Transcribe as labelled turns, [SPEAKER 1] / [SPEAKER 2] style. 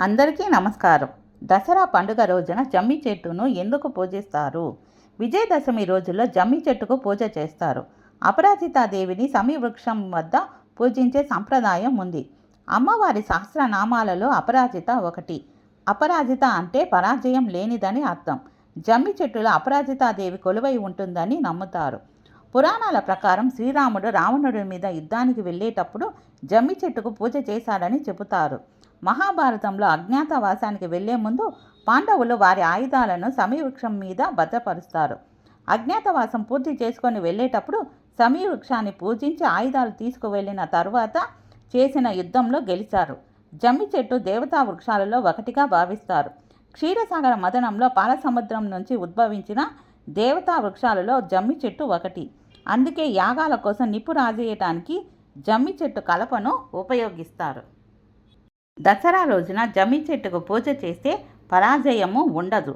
[SPEAKER 1] అందరికీ నమస్కారం. దసరా పండుగ రోజున జమ్మి చెట్టును ఎందుకు పూజిస్తారు? విజయదశమి రోజుల్లో జమ్మి చెట్టుకు పూజ చేస్తారు. అపరాజితాదేవిని సమీ వృక్షం వద్ద పూజించే సంప్రదాయం ఉంది. అమ్మవారి సహస్రనామాలలో అపరాజిత ఒకటి. అపరాజిత అంటే పరాజయం లేనిదని అర్థం. జమ్మి చెట్టులో అపరాజితాదేవి కొలువై ఉంటుందని నమ్ముతారు. పురాణాల ప్రకారం శ్రీరాముడు రావణుడి మీద యుద్ధానికి వెళ్ళేటప్పుడు జమ్మి చెట్టుకు పూజ చేశాడని చెబుతారు. మహాభారతంలో అజ్ఞాతవాసానికి వెళ్లే ముందు పాండవులు వారి ఆయుధాలను సమీవృక్షం మీద భద్రపరుస్తారు. అజ్ఞాతవాసం పూర్తి చేసుకొని వెళ్ళేటప్పుడు సమీవృక్షాన్ని పూజించి ఆయుధాలు తీసుకువెళ్ళిన తరువాత చేసిన యుద్ధంలో గెలిచారు. జమ్మి చెట్టు దేవతా వృక్షాలలో ఒకటిగా భావిస్తారు. క్షీరసాగర మదనంలో పాలసముద్రం నుంచి ఉద్భవించిన దేవతా వృక్షాలలో జమ్మి చెట్టు ఒకటి. అందుకే యాగాల కోసం నిప్పు రాజేయటానికి జమ్మి చెట్టు కలపను ఉపయోగిస్తారు. దసరా రోజున జమ్మి చెట్టుకు పూజ చేస్తే పరాజయము ఉండదు.